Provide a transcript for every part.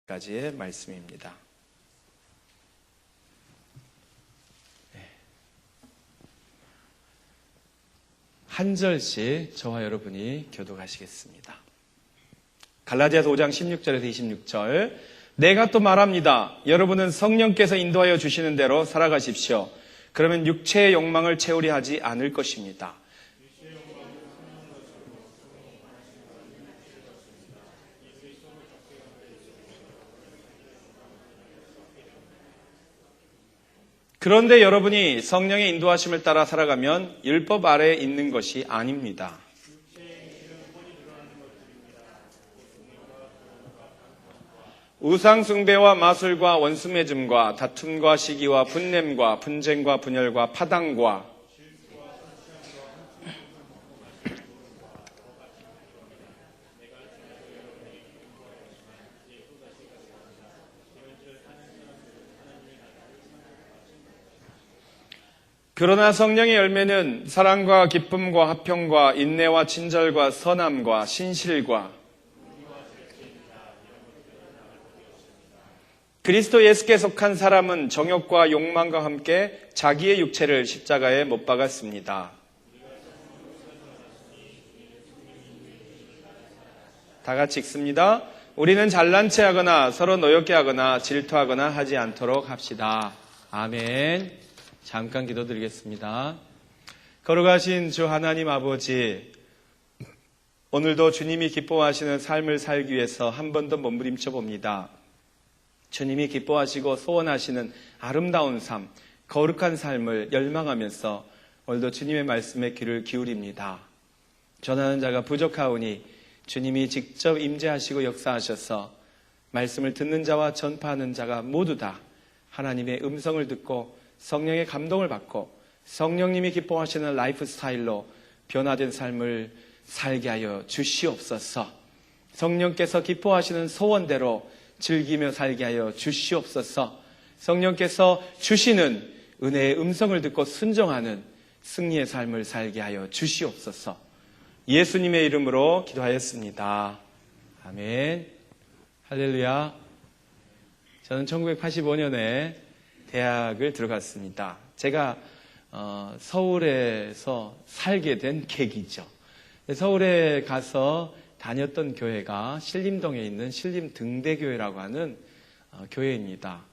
까지의 말씀입니다. 한 절씩 저와 여러분이 교독하시겠습니다. 갈라디아서 5장 16절에서 26절. 내가 또 말합니다. 여러분은 성령께서 인도하여 주시는 대로 살아가십시오. 그러면 육체의 욕망을 채우려 하지 않을 것입니다. 그런데 여러분이 성령의 인도하심을 따라 살아가면 율법 아래에 있는 것이 아닙니다. 우상 숭배와 마술과 원수 맺음과 다툼과 시기와 분냄과 분쟁과 분열과 파당과 그러나 성령의 열매는 사랑과 기쁨과 화평과 인내와 친절과 선함과 신실과 그리스도 예수께 속한 사람은 정욕과 욕망과 함께 자기의 육체를 십자가에 못 박았습니다. 다 같이 읽습니다. 우리는 잘난 체 하거나 서로 노엽게 하거나 질투하거나 하지 않도록 합시다. 아멘. 잠깐 기도드리겠습니다. 거룩하신 주 하나님 아버지, 오늘도 주님이 기뻐하시는 삶을 살기 위해서 한 번 더 몸부림쳐 봅니다. 주님이 기뻐하시고 소원하시는 아름다운 삶, 거룩한 삶을 열망하면서 오늘도 주님의 말씀에 귀를 기울입니다. 전하는 자가 부족하오니 주님이 직접 임재하시고 역사하셔서 말씀을 듣는 자와 전파하는 자가 모두 다 하나님의 음성을 듣고 성령의 감동을 받고 성령님이 기뻐하시는 라이프 스타일로 변화된 삶을 살게 하여 주시옵소서. 성령께서 기뻐하시는 소원대로 즐기며 살게 하여 주시옵소서. 성령께서 주시는 은혜의 음성을 듣고 순종하는 승리의 삶을 살게 하여 주시옵소서. 예수님의 이름으로 기도하였습니다. 아멘. 할렐루야. 저는 1985년에 대학을 들어갔습니다. 제가 서울에서 살게 된 계기죠. 서울에 가서 다녔던 교회가 신림동에 있는 신림등대교회라고 하는 교회입니다.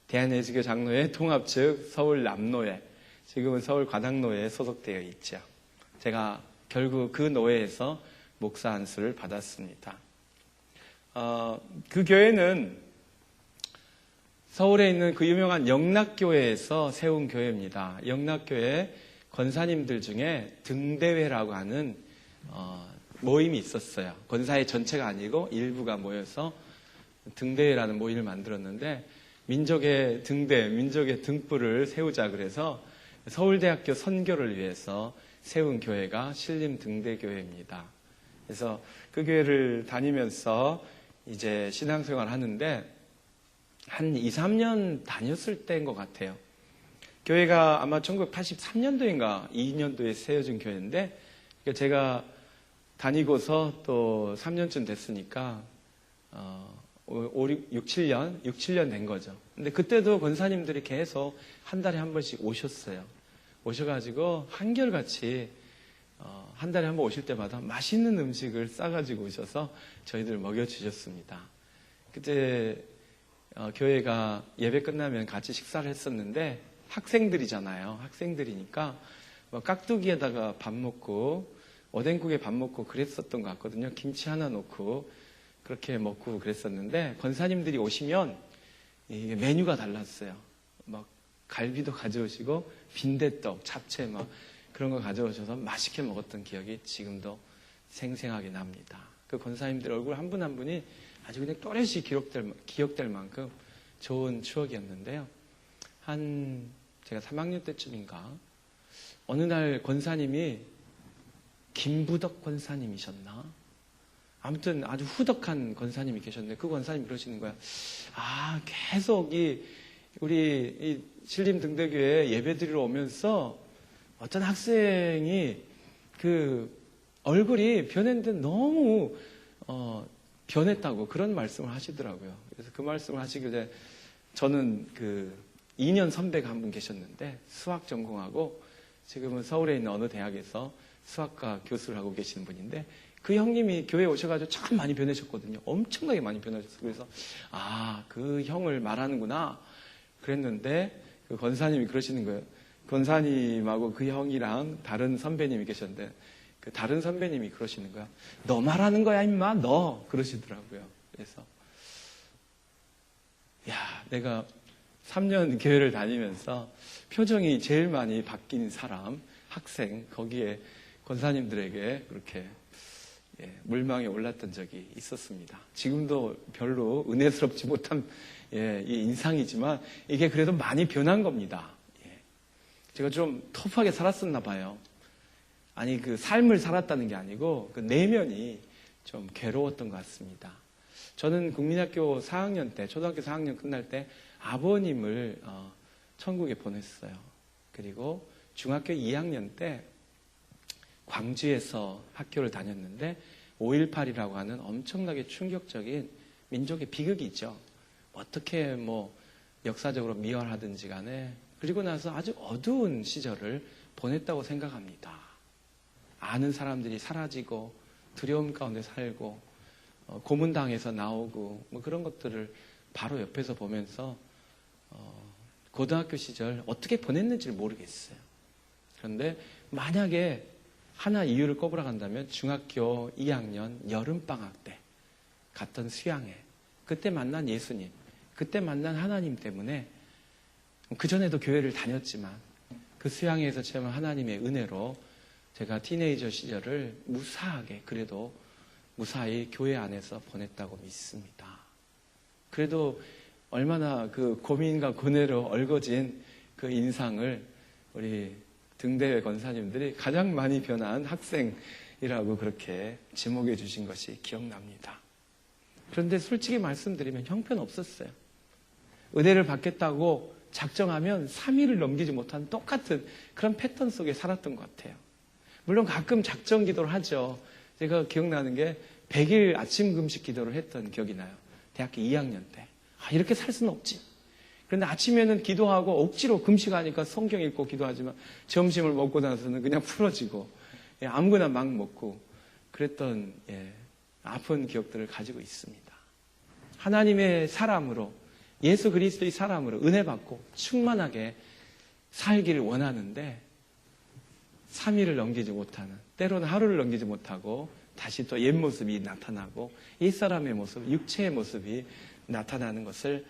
대한예수교 장로회 통합 측 서울 남노회, 지금은 서울 관악노회에 소속되어 있죠. 제가 결국 그 노회에서 목사 안수를 받았습니다. 그 교회는 서울에 있는 그 유명한 영락교회에서 세운 교회입니다. 영락교회 권사님들 중에 등대회라고 하는 모임이 있었어요. 권사회 전체가 아니고 일부가 모여서 등대회라는 모임을 만들었는데 민족의 등대, 민족의 등불을 세우자 그래서 서울대학교 선교를 위해서 세운 교회가 신림등대교회입니다. 그래서 그 교회를 다니면서 이제 신앙생활을 하는데 한 2, 3년 다녔을 때인 것 같아요. 교회가 아마 1983년도인가 2년도에 세워진 교회인데 제가 다니고서 또 3년쯤 됐으니까 6, 7년 된 거죠. 근데 그때도 권사님들이 계속 한 달에 한 번씩 오셨어요. 오셔가지고 한결같이 한 달에 한 번 오실 때마다 맛있는 음식을 싸가지고 오셔서 저희들 먹여주셨습니다. 그때 교회가 예배 끝나면 같이 식사를 했었는데 학생들이잖아요. 학생들이니까 깍두기에다가 밥 먹고 오뎅국에 밥 먹고 그랬었던 것 같거든요. 김치 하나 넣고 그렇게 먹고 그랬었는데 권사님들이 오시면 이게 메뉴가 달랐어요. 막 갈비도 가져오시고 빈대떡, 잡채 막 그런 거 가져오셔서 맛있게 먹었던 기억이 지금도 생생하게 납니다. 그 권사님들 얼굴 한 분 한 분이 아주 그냥 또렷이 기억될 만큼 좋은 추억이었는데요. 제가 3학년 때쯤인가 어느 날 권사님이 김부덕 권사님이셨나? 아무튼 아주 후덕한 권사님이 계셨는데 그 권사님이 그러시는 거야. 계속 우리 이 신림등대교회 예배드리러 오면서 어떤 학생이 그 얼굴이 변했는데 너무 변했다고 그런 말씀을 하시더라고요. 그래서 그 말씀을 하시길래 저는 그 2년 선배가 한 분 계셨는데 수학 전공하고 지금은 서울에 있는 어느 대학에서 수학과 교수를 하고 계시는 분인데 그 형님이 교회에 오셔가지고 참 많이 변하셨거든요. 엄청나게 많이 변하셨어요. 그래서 그 형을 말하는구나 그랬는데 그 권사님이 그러시는 거예요. 권사님하고 그 형이랑 다른 선배님이 계셨는데 그 다른 선배님이 그러시는 거야. 너 말하는 거야 임마 너 그러시더라고요. 그래서 내가 3년 교회를 다니면서 표정이 제일 많이 바뀐 사람, 학생 거기에 권사님들에게 그렇게 물망에 올랐던 적이 있었습니다. 지금도 별로 은혜스럽지 못한 이 인상이지만 이게 그래도 많이 변한 겁니다. 제가 좀 터프하게 살았었나 봐요. 아니 그 삶을 살았다는 게 아니고 그 내면이 좀 괴로웠던 것 같습니다. 저는 국민학교 4학년 때, 초등학교 4학년 끝날 때 아버님을 천국에 보냈어요. 그리고 중학교 2학년 때 광주에서 학교를 다녔는데 5.18이라고 하는 엄청나게 충격적인 민족의 비극이 있죠. 어떻게 역사적으로 미화하든지 간에 그리고 나서 아주 어두운 시절을 보냈다고 생각합니다. 아는 사람들이 사라지고 두려움 가운데 살고 고문당해서 나오고 그런 것들을 바로 옆에서 보면서 고등학교 시절 어떻게 보냈는지를 모르겠어요. 그런데 만약에 하나 이유를 꼽으러 간다면 중학교 2학년 여름방학 때 갔던 수양회 그때 만난 예수님 그때 만난 하나님 때문에 그전에도 교회를 다녔지만 그 수양회에서 체험한 하나님의 은혜로 제가 티네이저 시절을 무사하게 그래도 무사히 교회 안에서 보냈다고 믿습니다. 그래도 얼마나 그 고민과 고뇌로 얽어진 그 인상을 우리 등대회 권사님들이 가장 많이 변한 학생이라고 그렇게 지목해 주신 것이 기억납니다. 그런데 솔직히 말씀드리면 형편없었어요. 은혜를 받겠다고 작정하면 3일을 넘기지 못한 똑같은 그런 패턴 속에 살았던 것 같아요. 물론 가끔 작정 기도를 하죠. 제가 기억나는 게 100일 아침 금식 기도를 했던 기억이 나요. 대학교 2학년 때. 이렇게 살 수는 없지. 그런데 아침에는 기도하고 억지로 금식하니까 성경 읽고 기도하지만 점심을 먹고 나서는 그냥 풀어지고 아무거나 막 먹고 그랬던 아픈 기억들을 가지고 있습니다. 하나님의 사람으로 예수 그리스도의 사람으로 은혜 받고 충만하게 살기를 원하는데 3일을 넘기지 못하는 때로는 하루를 넘기지 못하고 다시 또 옛 모습이 나타나고 옛사람의 모습, 육체의 모습이 나타나는 것을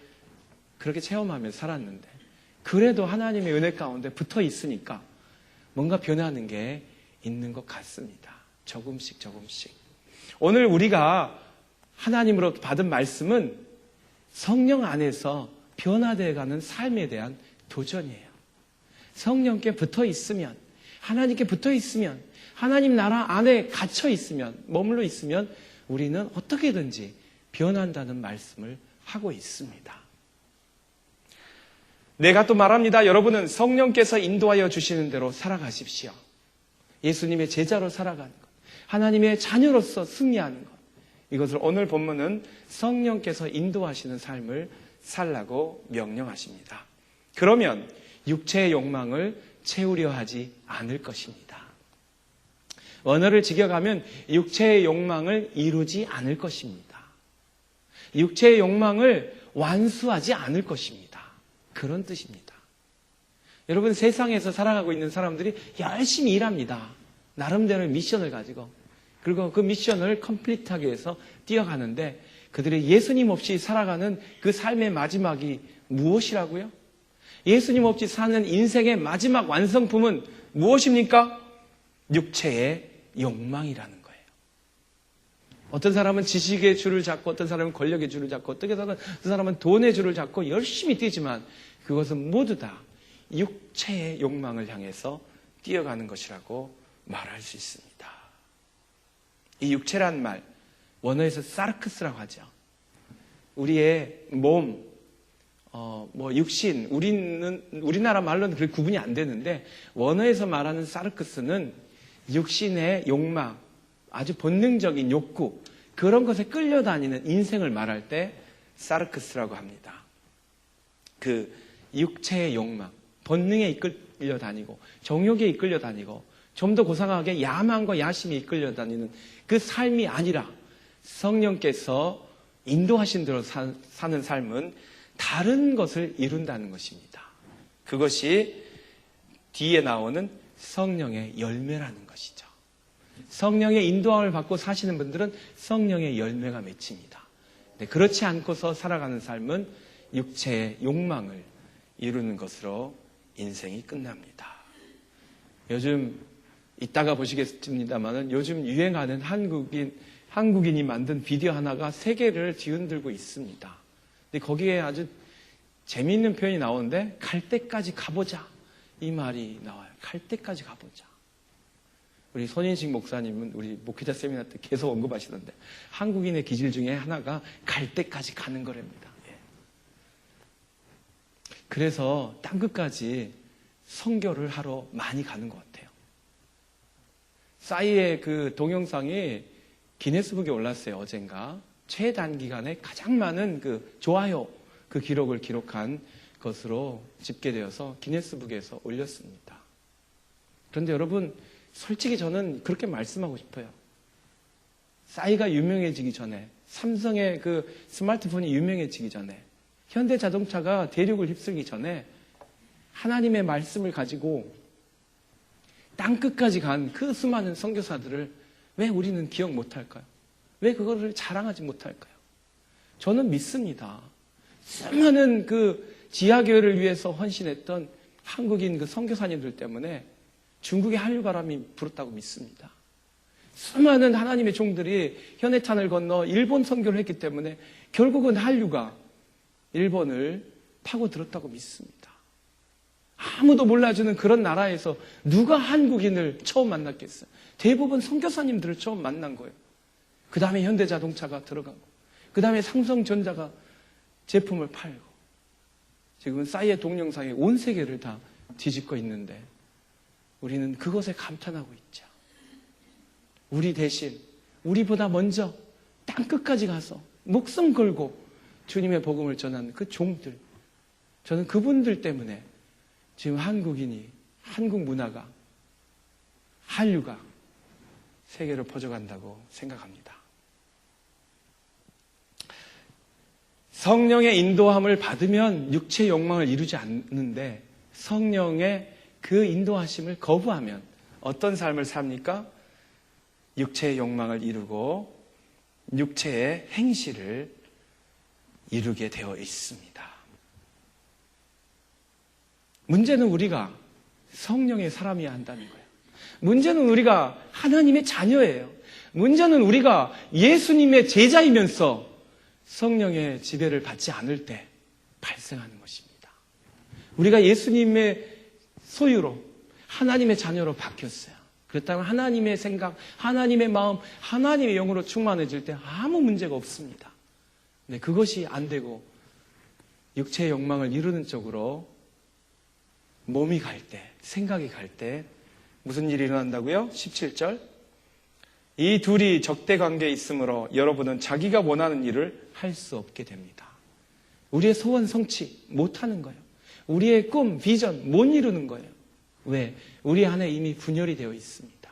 그렇게 체험하면서 살았는데 그래도 하나님의 은혜 가운데 붙어 있으니까 뭔가 변하는 게 있는 것 같습니다. 조금씩 조금씩. 오늘 우리가 하나님으로 받은 말씀은 성령 안에서 변화되어가는 삶에 대한 도전이에요. 성령께 붙어 있으면 하나님께 붙어 있으면 하나님 나라 안에 갇혀 있으면 머물러 있으면 우리는 어떻게든지 변한다는 말씀을 하고 있습니다. 내가 또 말합니다. 여러분은 성령께서 인도하여 주시는 대로 살아가십시오. 예수님의 제자로 살아가는 것, 하나님의 자녀로서 승리하는 것, 이것을 오늘 본문은 성령께서 인도하시는 삶을 살라고 명령하십니다. 그러면 육체의 욕망을 채우려 하지 않을 것입니다. 언어를 직역하면 육체의 욕망을 이루지 않을 것입니다. 육체의 욕망을 완수하지 않을 것입니다. 그런 뜻입니다. 여러분, 세상에서 살아가고 있는 사람들이 열심히 일합니다. 나름대로 미션을 가지고. 그리고 그 미션을 컴플리트하기 위해서 뛰어가는데 그들이 예수님 없이 살아가는 그 삶의 마지막이 무엇이라고요? 예수님 없이 사는 인생의 마지막 완성품은 무엇입니까? 육체의 욕망이라는 거예요. 어떤 사람은 지식의 줄을 잡고 어떤 사람은 권력의 줄을 잡고 어떤 사람은 돈의 줄을 잡고 열심히 뛰지만 그것은 모두 다 육체의 욕망을 향해서 뛰어가는 것이라고 말할 수 있습니다. 이 육체란 말, 원어에서 사르크스라고 하죠. 우리의 몸, 육신, 우리나라 말로는 그렇게 구분이 안 되는데, 원어에서 말하는 사르크스는 육신의 욕망, 아주 본능적인 욕구, 그런 것에 끌려다니는 인생을 말할 때 사르크스라고 합니다. 그 육체의 욕망, 본능에 이끌려 다니고 정욕에 이끌려 다니고 좀 더 고상하게 야망과 야심에 이끌려 다니는 그 삶이 아니라 성령께서 인도하신 대로 사는 삶은 다른 것을 이룬다는 것입니다. 그것이 뒤에 나오는 성령의 열매라는 것이죠. 성령의 인도함을 받고 사시는 분들은 성령의 열매가 맺힙니다. 그렇지 않고서 살아가는 삶은 육체의 욕망을 이루는 것으로 인생이 끝납니다. 요즘 이따가 보시겠습니다만은 요즘 유행하는 한국인이 만든 비디오 하나가 세계를 뒤흔들고 있습니다. 근데 거기에 아주 재미있는 표현이 나오는데 갈 때까지 가보자 이 말이 나와요. 갈 때까지 가보자. 우리 손인식 목사님은 우리 목회자 세미나 때 계속 언급하시던데 한국인의 기질 중에 하나가 갈 때까지 가는 거랍니다. 그래서 땅끝까지 선교를 하러 많이 가는 것 같아요. 싸이의 그 동영상이 기네스북에 올랐어요. 어젠가 최단기간에 가장 많은 그 좋아요 그 기록을 기록한 것으로 집계되어서 기네스북에서 올렸습니다. 그런데 여러분 솔직히 저는 그렇게 말씀하고 싶어요. 싸이가 유명해지기 전에 삼성의 그 스마트폰이 유명해지기 전에 현대자동차가 대륙을 휩쓸기 전에 하나님의 말씀을 가지고 땅끝까지 간 그 수많은 선교사들을 왜 우리는 기억 못할까요? 왜 그거를 자랑하지 못할까요? 저는 믿습니다. 수많은 그 지하교회를 위해서 헌신했던 한국인 그 선교사님들 때문에 중국의 한류바람이 불었다고 믿습니다. 수많은 하나님의 종들이 현해탄을 건너 일본 선교를 했기 때문에 결국은 한류가 일본을 파고들었다고 믿습니다. 아무도 몰라주는 그런 나라에서 누가 한국인을 처음 만났겠어요? 대부분 선교사님들을 처음 만난 거예요. 그 다음에 현대자동차가 들어가고 그 다음에 삼성전자가 제품을 팔고 지금은 싸이의 동영상에 온 세계를 다 뒤집고 있는데 우리는 그것에 감탄하고 있죠. 우리 대신 우리보다 먼저 땅끝까지 가서 목숨 걸고 주님의 복음을 전하는 그 종들, 저는 그분들 때문에 지금 한국인이, 한국 문화가, 한류가 세계로 퍼져간다고 생각합니다. 성령의 인도함을 받으면 육체의 욕망을 이루지 않는데 성령의 그 인도하심을 거부하면 어떤 삶을 삽니까? 육체의 욕망을 이루고 육체의 행실을 이루게 되어 있습니다. 문제는 우리가 성령의 사람이어야 한다는 거예요. 문제는 우리가 하나님의 자녀예요. 문제는 우리가 예수님의 제자이면서 성령의 지배를 받지 않을 때 발생하는 것입니다. 우리가 예수님의 소유로 하나님의 자녀로 바뀌었어요. 그렇다면 하나님의 생각, 하나님의 마음, 하나님의 영으로 충만해질 때 아무 문제가 없습니다. 근데 그것이 안 되고 육체의 욕망을 이루는 쪽으로 몸이 갈 때, 생각이 갈 때 무슨 일이 일어난다고요? 17절. 이 둘이 적대 관계에 있으므로 여러분은 자기가 원하는 일을 할 수 없게 됩니다. 우리의 소원 성취 못하는 거예요. 우리의 꿈, 비전 못 이루는 거예요. 왜? 우리 안에 이미 분열이 되어 있습니다.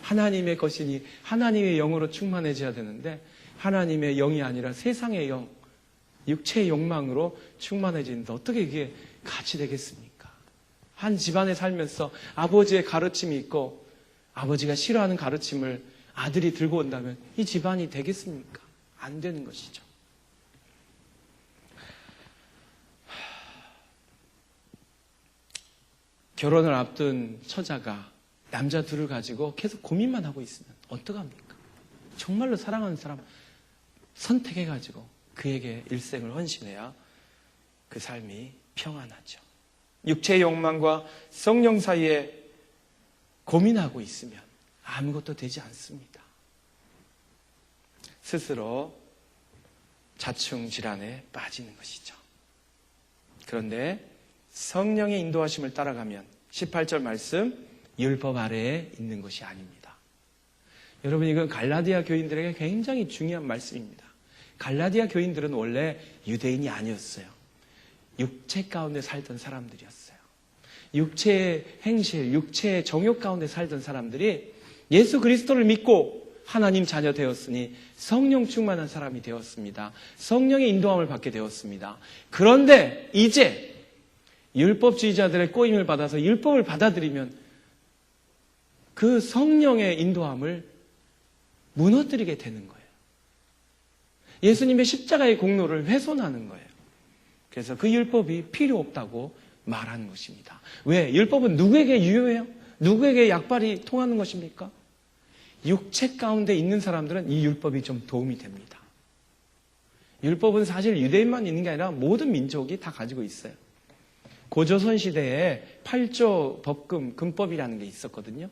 하나님의 것이니 하나님의 영으로 충만해져야 되는데 하나님의 영이 아니라 세상의 영, 육체의 욕망으로 충만해지는데 어떻게 이게 같이 되겠습니까? 한 집안에 살면서 아버지의 가르침이 있고 아버지가 싫어하는 가르침을 아들이 들고 온다면 이 집안이 되겠습니까? 안 되는 것이죠. 결혼을 앞둔 처자가 남자 둘을 가지고 계속 고민만 하고 있으면 어떡합니까? 정말로 사랑하는 사람 선택해가지고 그에게 일생을 헌신해야 그 삶이 평안하죠. 육체의 욕망과 성령 사이에 고민하고 있으면 아무것도 되지 않습니다. 스스로 자충질환에 빠지는 것이죠. 그런데 성령의 인도하심을 따라가면 18절 말씀 율법 아래에 있는 것이 아닙니다. 여러분 이건 갈라디아 교인들에게 굉장히 중요한 말씀입니다. 갈라디아 교인들은 원래 유대인이 아니었어요. 육체 가운데 살던 사람들이었어요. 육체의 행실, 육체의 정욕 가운데 살던 사람들이 예수 그리스도를 믿고 하나님 자녀 되었으니 성령 충만한 사람이 되었습니다. 성령의 인도함을 받게 되었습니다. 그런데 이제 율법주의자들의 꼬임을 받아서 율법을 받아들이면 그 성령의 인도함을 무너뜨리게 되는 거예요. 예수님의 십자가의 공로를 훼손하는 거예요. 그래서 그 율법이 필요 없다고 말하는 것입니다. 왜? 율법은 누구에게 유효해요? 누구에게 약발이 통하는 것입니까? 육체 가운데 있는 사람들은 이 율법이 좀 도움이 됩니다. 율법은 사실 유대인만 있는 게 아니라 모든 민족이 다 가지고 있어요. 고조선 시대에 8조 법금, 금법이라는 게 있었거든요.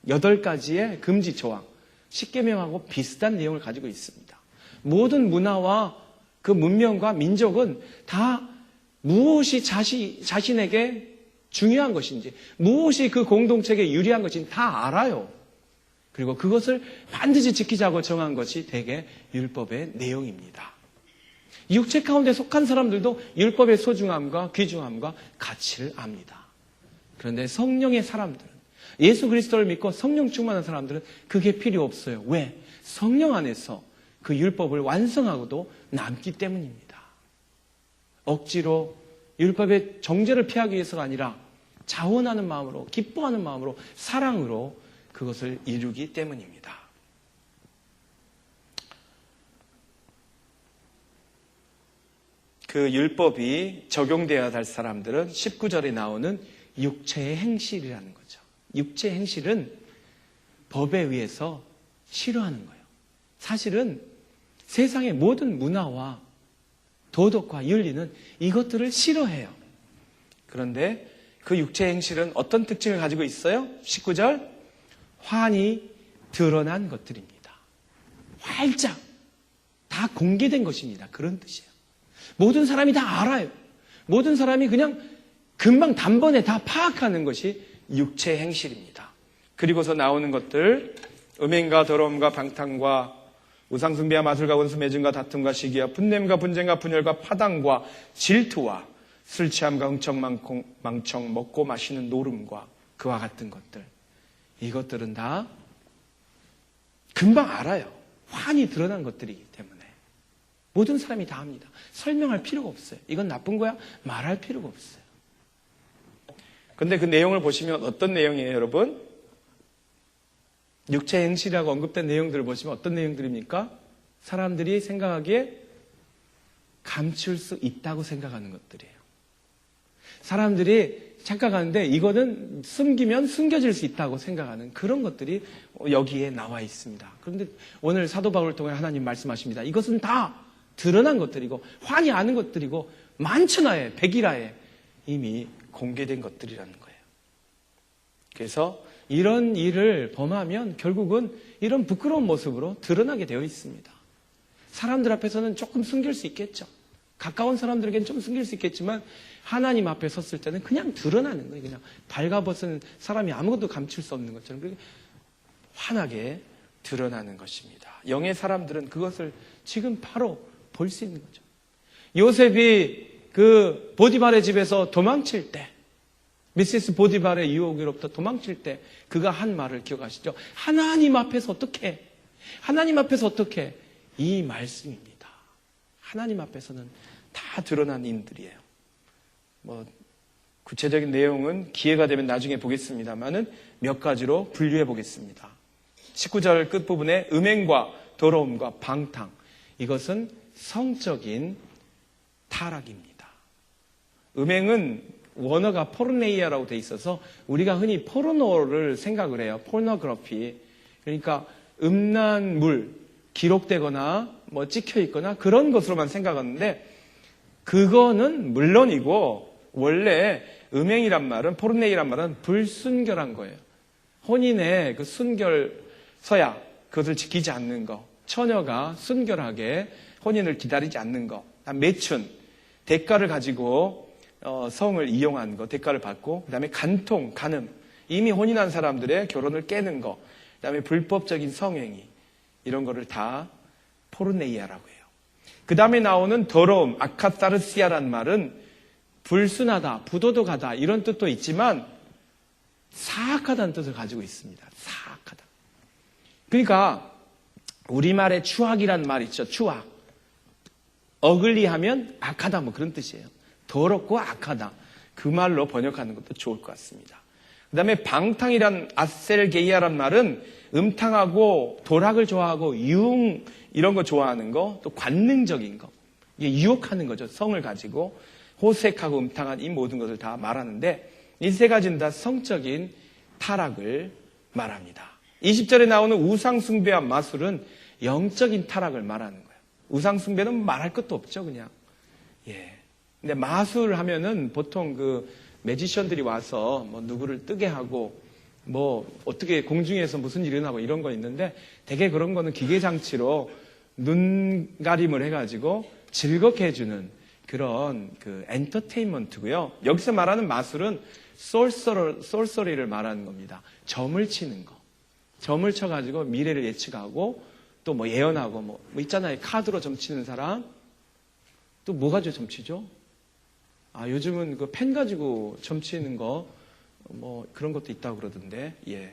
8가지의 금지 조항, 십계명하고 비슷한 내용을 가지고 있습니다. 모든 문화와 그 문명과 민족은 다 무엇이 자신에게 중요한 것인지, 무엇이 그 공동체에게 유리한 것인지 다 알아요. 그리고 그것을 반드시 지키자고 정한 것이 대개 율법의 내용입니다. 육체 가운데 속한 사람들도 율법의 소중함과 귀중함과 가치를 압니다. 그런데 성령의 사람들은, 예수 그리스도를 믿고 성령 충만한 사람들은 그게 필요 없어요. 왜? 성령 안에서 그 율법을 완성하고도 남기 때문입니다. 억지로 율법의 정죄를 피하기 위해서가 아니라 자원하는 마음으로, 기뻐하는 마음으로, 사랑으로 그것을 이루기 때문입니다. 그 율법이 적용되어야 할 사람들은 19절에 나오는 육체의 행실이라는 거죠. 육체의 행실은 법에 의해서 싫어하는 거예요. 사실은 세상의 모든 문화와 도덕과 윤리는 이것들을 싫어해요. 그런데 그 육체의 행실은 어떤 특징을 가지고 있어요? 19절, 환히 드러난 것들입니다. 활짝 다 공개된 것입니다. 그런 뜻이에요. 모든 사람이 다 알아요. 모든 사람이 그냥 금방 단번에 다 파악하는 것이 육체의 행실입니다. 그리고서 나오는 것들, 음행과 더러움과 방탕과 우상숭배와 마술과 원수 매증과 다툼과 시기와 분냄과 분쟁과 분열과 파당과 질투와 술 취함과 흥청망청 먹고 마시는 노름과 그와 같은 것들, 이것들은 다 금방 알아요. 환히 드러난 것들이기 때문에 모든 사람이 다 합니다. 설명할 필요가 없어요. 이건 나쁜 거야? 말할 필요가 없어요. 그런데 그 내용을 보시면 어떤 내용이에요, 여러분? 육체 행실이라고 언급된 내용들을 보시면 어떤 내용들입니까? 사람들이 생각하기에 감출 수 있다고 생각하는 것들이에요. 사람들이 착각하는데 이거는 숨기면 숨겨질 수 있다고 생각하는 그런 것들이 여기에 나와 있습니다. 그런데 오늘 사도 바울을 통해 하나님 말씀하십니다. 이것은 다 드러난 것들이고 환히 아는 것들이고 만천하에 백일하에 이미 공개된 것들이라는 거예요. 그래서 이런 일을 범하면 결국은 이런 부끄러운 모습으로 드러나게 되어 있습니다. 사람들 앞에서는 조금 숨길 수 있겠죠. 가까운 사람들에게는 좀 숨길 수 있겠지만 하나님 앞에 섰을 때는 그냥 드러나는 거예요. 그냥 발가벗은 사람이 아무것도 감출 수 없는 것처럼 그렇게 환하게 드러나는 것입니다. 영의 사람들은 그것을 지금 바로 볼 수 있는 거죠. 요셉이 그 보디발의 집에서 도망칠 때, 미세스 보디발의 유혹으로부터 도망칠 때 그가 한 말을 기억하시죠? 하나님 앞에서 어떻게? 하나님 앞에서 어떻게? 이 말씀입니다. 하나님 앞에서는 다 드러난 인들이에요. 구체적인 내용은 기회가 되면 나중에 보겠습니다만은 몇 가지로 분류해 보겠습니다. 19절 끝부분에 음행과 더러움과 방탕, 이것은 성적인 타락입니다. 음행은 원어가 포르네이아라고 돼 있어서 우리가 흔히 포르노를 생각을 해요. 포르노그래피. 그러니까 음란 물, 기록되거나 찍혀 있거나 그런 것으로만 생각하는데 그거는 물론이고 원래 음행이란 말은, 포르네이란 말은 불순결한 거예요. 혼인의 그 순결 서약, 그것을 지키지 않는 거. 처녀가 순결하게 혼인을 기다리지 않는 거. 매춘, 대가를 가지고 성을 이용한 거, 대가를 받고, 그 다음에 간통, 간음, 이미 혼인한 사람들의 결혼을 깨는 거, 그 다음에 불법적인 성행위, 이런 거를 다 포르네이아라고 해요. 그 다음에 나오는 더러움, 아카사르시아란 말은 불순하다, 부도덕하다 이런 뜻도 있지만 사악하다는 뜻을 가지고 있습니다. 사악하다. 그러니까 우리말에 추악이란 말 있죠. 추악. 어글리하면 악하다 뭐 그런 뜻이에요. 더럽고 악하다. 그 말로 번역하는 것도 좋을 것 같습니다. 그 다음에 방탕이란 아셀게이아란 말은 음탕하고 도락을 좋아하고 유흥 이런 거 좋아하는 거, 또 관능적인 거. 이게 유혹하는 거죠. 성을 가지고 호색하고 음탕한 이 모든 것을 다 말하는데 이 세 가지는 다 성적인 타락을 말합니다. 20절에 나오는 우상숭배와 마술은 영적인 타락을 말하는 거예요. 우상숭배는 말할 것도 없죠, 그냥. 예. 근데 마술 하면은 보통 그 매지션들이 와서 뭐 누구를 뜨게 하고 뭐 어떻게 공중에서 무슨 일이 일어나고 이런 거 있는데 되게 그런 거는 기계장치로 눈 가림을 해가지고 즐겁게 해주는 그런 그 엔터테인먼트고요. 여기서 말하는 마술은 솔서리를 말하는 겁니다. 점을 치는 거. 점을 쳐가지고 미래를 예측하고 또 뭐 예언하고 뭐 있잖아요. 카드로 점 치는 사람. 또 뭐 가지고 점 치죠? 아, 요즘은 그 펜 가지고 점 치는 거 뭐 그런 것도 있다고 그러던데. 예.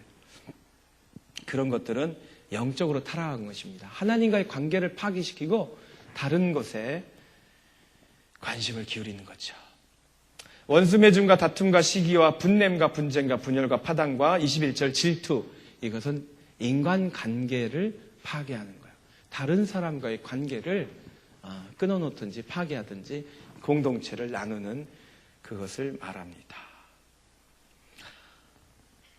그런 것들은 영적으로 타락한 것입니다. 하나님과의 관계를 파기시키고 다른 것에 관심을 기울이는 거죠. 원수 매중과 다툼과 시기와 분냄과 분쟁과 분열과 파당과 21절 질투, 이것은 인간관계를 파괴하는 거예요. 다른 사람과의 관계를 끊어놓든지 파괴하든지 공동체를 나누는 그것을 말합니다.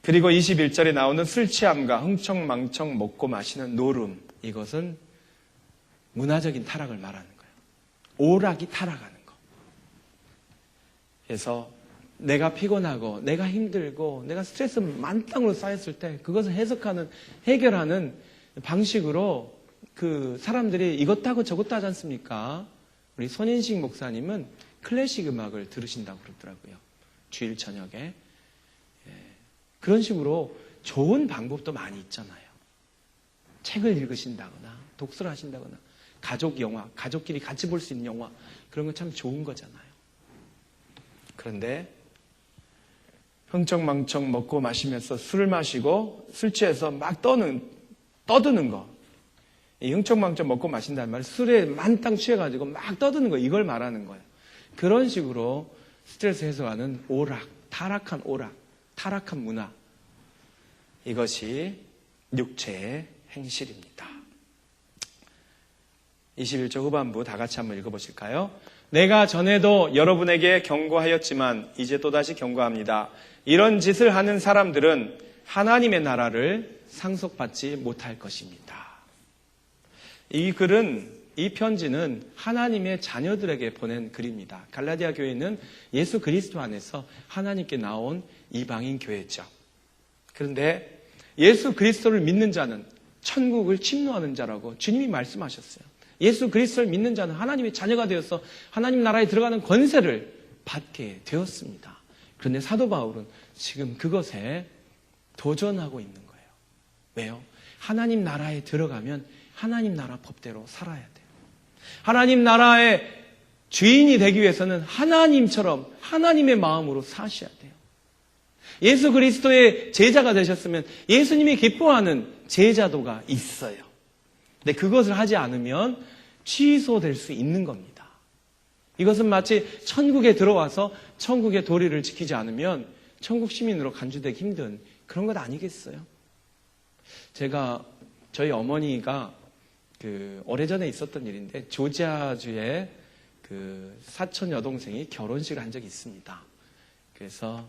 그리고 21절에 나오는 술 취함과 흥청망청 먹고 마시는 노름, 이것은 문화적인 타락을 말하는 거예요. 오락이 타락하는 거. 그래서 내가 피곤하고 내가 힘들고 내가 스트레스 만땅으로 쌓였을 때 그것을 해석하는, 해결하는 방식으로 그 사람들이 이것도 하고 저것도 하지 않습니까? 우리 손인식 목사님은 클래식 음악을 들으신다고 그러더라고요. 주일 저녁에. 그런 식으로 좋은 방법도 많이 있잖아요. 책을 읽으신다거나 독서를 하신다거나 가족 영화, 가족끼리 같이 볼 수 있는 영화, 그런 거 참 좋은 거잖아요. 그런데 흥청망청 먹고 마시면서 술을 마시고 술 취해서 막 떠드는 거. 이 흥청망청 먹고 마신다는 말은 술에 만땅 취해가지고 막 떠드는 거, 이걸 말하는 거예요. 그런 식으로 스트레스 해소하는 오락, 타락한 오락, 타락한 문화, 이것이 육체의 행실입니다. 21절 후반부 다 같이 한번 읽어보실까요? 내가 전에도 여러분에게 경고하였지만 이제 또다시 경고합니다. 이런 짓을 하는 사람들은 하나님의 나라를 상속받지 못할 것입니다. 이 글은, 이 편지는 하나님의 자녀들에게 보낸 글입니다. 갈라디아 교회는 예수 그리스도 안에서 하나님께 나온 이방인 교회죠. 그런데 예수 그리스도를 믿는 자는 천국을 침노하는 자라고 주님이 말씀하셨어요. 예수 그리스도를 믿는 자는 하나님의 자녀가 되어서 하나님 나라에 들어가는 권세를 받게 되었습니다. 그런데 사도 바울은 지금 그것에 도전하고 있는 거예요. 왜요? 하나님 나라에 들어가면 하나님 나라 법대로 살아야 돼요. 하나님 나라의 주인이 되기 위해서는 하나님처럼 하나님의 마음으로 사셔야 돼요. 예수 그리스도의 제자가 되셨으면 예수님이 기뻐하는 제자도가 있어요. 근데 그것을 하지 않으면 취소될 수 있는 겁니다. 이것은 마치 천국에 들어와서 천국의 도리를 지키지 않으면 천국 시민으로 간주되기 힘든 그런 것 아니겠어요? 저희 어머니가 오래전에 있었던 일인데, 조지아주에 사촌 여동생이 결혼식을 한 적이 있습니다. 그래서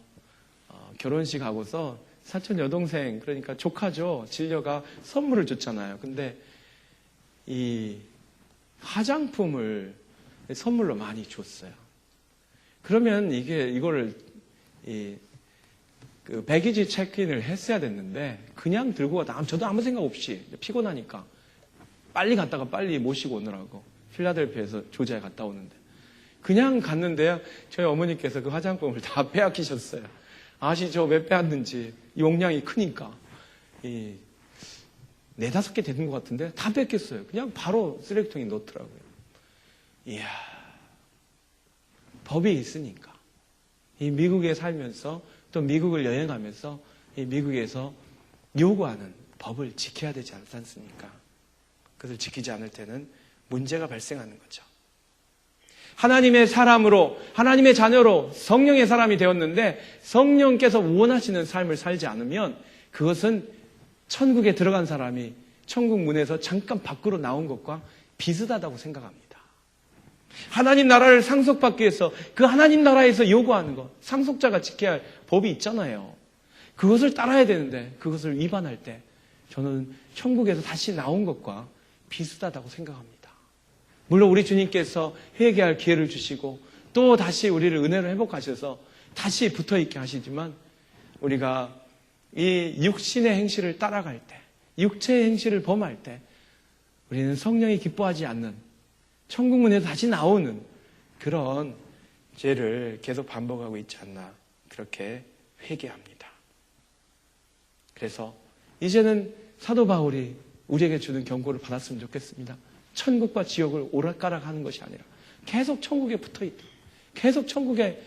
결혼식 하고서 사촌 여동생, 그러니까 조카죠, 진려가 선물을 줬잖아요. 근데 이 화장품을 선물로 많이 줬어요. 그러면 이거를 배기지 체크인을 했어야 됐는데 그냥 들고 가다, 저도 아무 생각 없이 피곤하니까 빨리 갔다가 빨리 모시고 오느라고 필라델피아에서 조지아에 갔다 오는데 그냥 갔는데요, 저희 어머니께서 그 화장품을 다 빼앗기셨어요. 아시죠? 왜 빼앗는지. 용량이 크니까 4-5개 되는 것 같은데 다 뺏겼어요. 그냥 바로 쓰레기통에 넣더라고요. 이야, 법이 있으니까. 이 미국에 살면서 또 미국을 여행하면서 이 미국에서 요구하는 법을 지켜야 되지 않지 않습니까? 그것을 지키지 않을 때는 문제가 발생하는 거죠. 하나님의 사람으로, 하나님의 자녀로 성령의 사람이 되었는데 성령께서 원하시는 삶을 살지 않으면 그것은 천국에 들어간 사람이 천국 문에서 잠깐 밖으로 나온 것과 비슷하다고 생각합니다. 하나님 나라를 상속받기 위해서 그 하나님 나라에서 요구하는 것, 상속자가 지켜야 할 법이 있잖아요. 그것을 따라야 되는데 그것을 위반할 때 저는 천국에서 다시 나온 것과 비슷하다고 생각합니다. 물론 우리 주님께서 회개할 기회를 주시고 또 다시 우리를 은혜로 회복하셔서 다시 붙어있게 하시지만 우리가 이 육신의 행실을 따라갈 때, 육체의 행실을 범할 때 우리는 성령이 기뻐하지 않는 천국 문에서 다시 나오는 그런 죄를 계속 반복하고 있지 않나 그렇게 회개합니다. 그래서 이제는 사도 바울이 우리에게 주는 경고를 받았으면 좋겠습니다. 천국과 지옥을 오락가락하는 것이 아니라 계속 천국에 붙어있다. 계속 천국에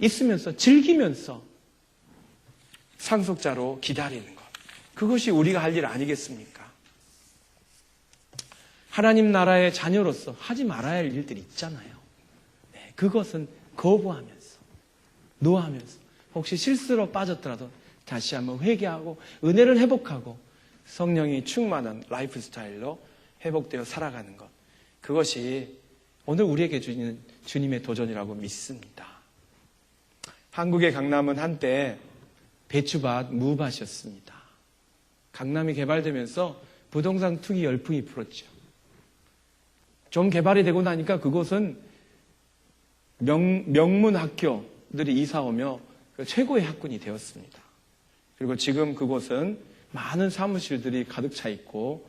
있으면서 즐기면서 상속자로 기다리는 것. 그것이 우리가 할 일 아니겠습니까? 하나님 나라의 자녀로서 하지 말아야 할 일들이 있잖아요. 네, 그것은 거부하면서, 노하면서, 혹시 실수로 빠졌더라도 다시 한번 회개하고 은혜를 회복하고 성령이 충만한 라이프 스타일로 회복되어 살아가는 것. 그것이 오늘 우리에게 주는 주님의 도전이라고 믿습니다. 한국의 강남은 한때 배추밭, 무밭이었습니다. 강남이 개발되면서 부동산 투기 열풍이 불었죠. 좀 개발이 되고 나니까 그곳은 명문 학교들이 이사 오며 최고의 학군이 되었습니다. 그리고 지금 그곳은 많은 사무실들이 가득 차 있고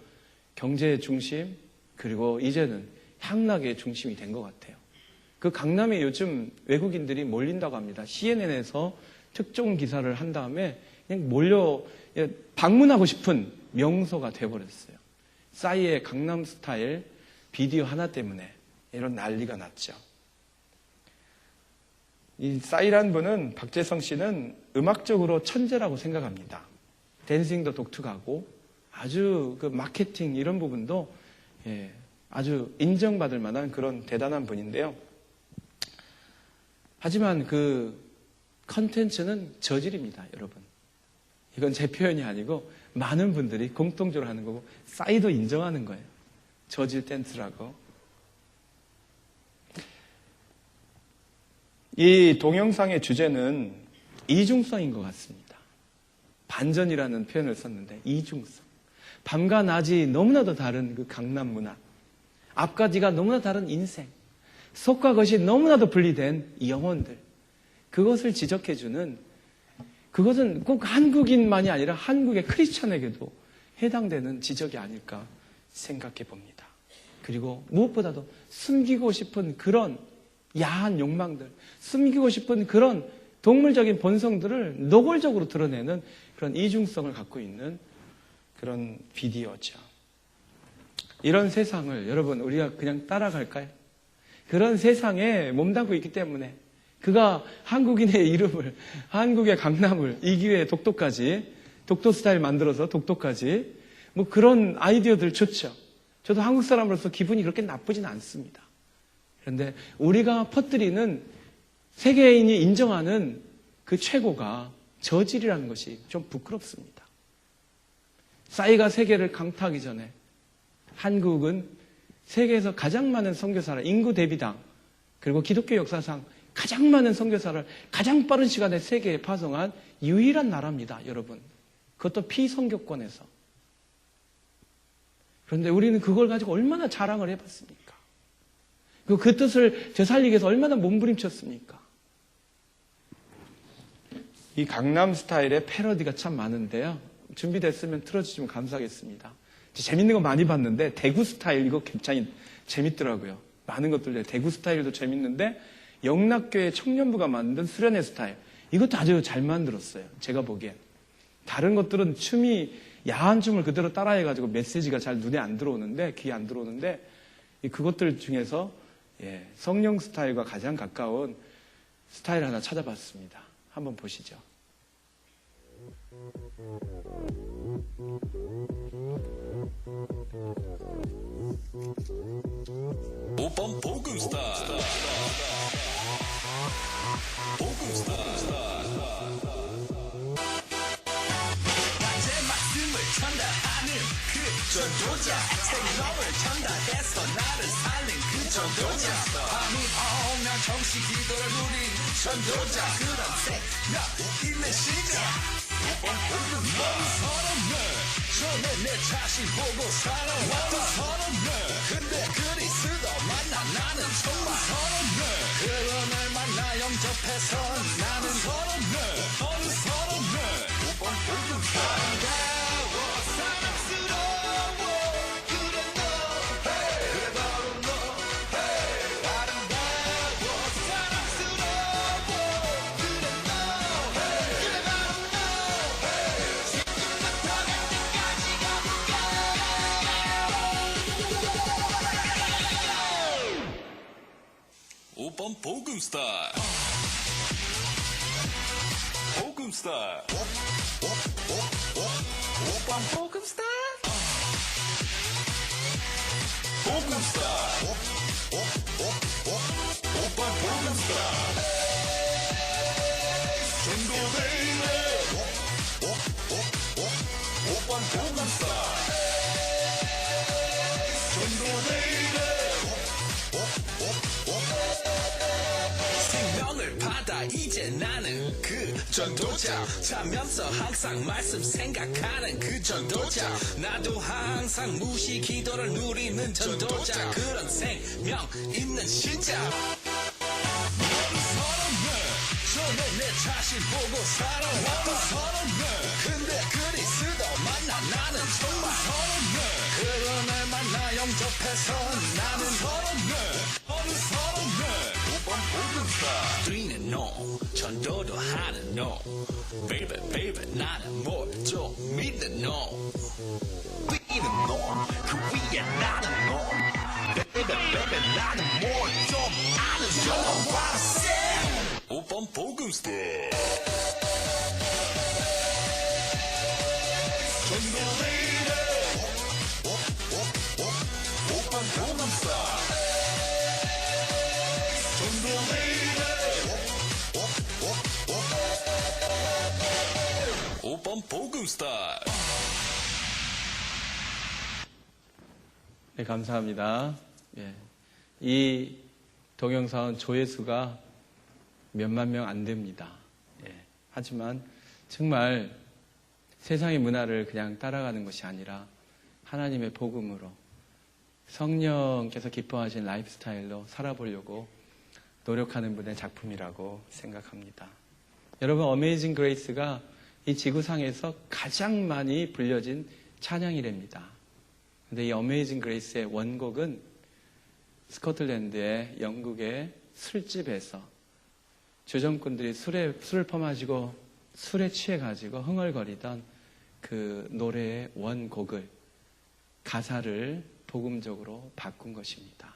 경제의 중심, 그리고 이제는 향락의 중심이 된 것 같아요. 그 강남에 요즘 외국인들이 몰린다고 합니다. CNN에서 특종 기사를 한 다음에 그냥 몰려 방문하고 싶은 명소가 되어버렸어요. 싸이의 강남 스타일 비디오 하나 때문에 이런 난리가 났죠. 이 싸이란 분은, 박재성 씨는 음악적으로 천재라고 생각합니다. 댄싱도 독특하고 아주 그 마케팅 이런 부분도 아주 인정받을 만한 그런 대단한 분인데요. 하지만 그 컨텐츠는 저질입니다, 여러분. 이건 제 표현이 아니고 많은 분들이 공통적으로 하는 거고 싸이도 인정하는 거예요. 저질 댄스라고. 이 동영상의 주제는 이중성인 것 같습니다. 반전이라는 표현을 썼는데 이중성. 밤과 낮이 너무나도 다른 그 강남 문화. 앞과 뒤가 너무나 다른 인생. 속과 겉이 너무나도 분리된 영혼들. 그것을 지적해주는, 그것은 꼭 한국인만이 아니라 한국의 크리스찬에게도 해당되는 지적이 아닐까 생각해 봅니다. 그리고 무엇보다도 숨기고 싶은 그런 야한 욕망들, 숨기고 싶은 그런 동물적인 본성들을 노골적으로 드러내는 그런 이중성을 갖고 있는 그런 비디오죠. 이런 세상을 여러분 우리가 그냥 따라갈까요? 그런 세상에 몸담고 있기 때문에 그가 한국인의 이름을, 한국의 강남을 이 기회에 독도까지, 독도 스타일 만들어서 독도까지, 뭐 그런 아이디어들 좋죠. 저도 한국 사람으로서 기분이 그렇게 나쁘진 않습니다. 그런데 우리가 퍼뜨리는 세계인이 인정하는 그 최고가 저질이라는 것이 좀 부끄럽습니다. 싸이가 세계를 강타하기 전에 한국은 세계에서 가장 많은 선교사를, 인구 대비당, 그리고 기독교 역사상 가장 많은 선교사를 가장 빠른 시간에 세계에 파송한 유일한 나라입니다, 여러분. 그것도 피선교권에서. 그런데 우리는 그걸 가지고 얼마나 자랑을 해봤습니까? 그 뜻을 되살리기 위해서 얼마나 몸부림쳤습니까? 이 강남 스타일의 패러디가 참 많은데요. 준비됐으면 틀어주시면 감사하겠습니다. 재밌는 거 많이 봤는데 대구 스타일 이거 굉장히 재밌더라고요. 많은 것들, 대구 스타일도 재밌는데 영락교회 청년부가 만든 수련회 스타일, 이것도 아주 잘 만들었어요. 제가 보기엔. 다른 것들은 춤이 야한 춤을 그대로 따라해가지고 메시지가 잘 눈에 안 들어오는데, 귀에 안 들어오는데, 그것들 중에서 성령 스타일과 가장 가까운 스타일 하나 찾아봤습니다. 한번 보시죠. 5번 복음스타. 복음스타. 낮의 말씀을 전달하는 그 전도자. 생명을 전달해서 나를 살린 그 전도자. 밤이 오면 정시 기도를 누린 전도자. 그런 생명 있는 신자. 5번 복음스타. 서럽네. 전에 내 자신 보고 살아왔다. 서럽네. 근데 그리스도 만나 나는 정말 서럽네. 그런 날 만나 영접해서 나는 서럽네. 너는 서럽네. 5번 복음스타. 아름다워 사랑스러워 그래 너 그래 바로 너 아름다워 사랑스러워 그래 너 그래 바로 너 지금부터 갈 때까지 가볼까. 5번 복음스타. 복음스타. 5번 복음스타. 복음스타. 5번 복음스타. 전도되네. 5번 복음스타. 전도되네. 생명을 받아 이제 나는 그 전도자. 자면서 항상 말씀 생각하는 그 전도자. 나도 항상 무시 기도를 누리는 전도자. 그런 생명 있는 신자. 너는 서럽네. 전에 내 자신 보고 살아왔다. 서럽네. 근데 그리스도 만나 나는 정말 서럽네. 그런 날 만나 영접해서 나는 서럽네. 너는 서럽네. 5번 복음스타. 뛰는 놈 전도도 하는 놈 Baby baby 나는 뭘 좀 믿는 놈. 뛰는 놈 그 위에 나는 놈 Baby baby 나는 뭘 좀 아는 놈. 5번 복음스타. 전도되네. 5번 복음스타. 5번 복음스타. 네, 감사합니다. 이 동영상은 조회수가 몇만 명 안 됩니다. 하지만 정말 세상의 문화를 그냥 따라가는 것이 아니라 하나님의 복음으로 성령께서 기뻐하신 라이프 스타일로 살아보려고 노력하는 분의 작품이라고 생각합니다. 여러분, 어메이징 그레이스가 이 지구상에서 가장 많이 불려진 찬양이랍니다. 근데 이 어메이징 그레이스의 원곡은 스코틀랜드의 영국의 술집에서 주정꾼들이 술을 퍼마시고 술에 취해가지고 흥얼거리던 그 노래의 원곡을 가사를 복음적으로 바꾼 것입니다.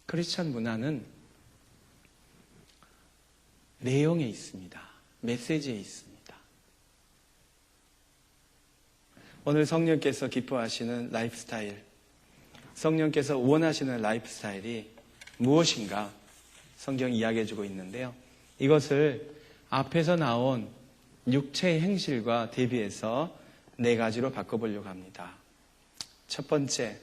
크리스찬 문화는 내용에 있습니다. 메시지에 있습니다. 오늘 성령께서 기뻐하시는 라이프 스타일, 성령께서 원하시는 라이프 스타일이 무엇인가 성경이 이야기해주고 있는데요. 이것을 앞에서 나온 육체의 행실과 대비해서 4가지로 바꿔보려고 합니다. 첫 번째,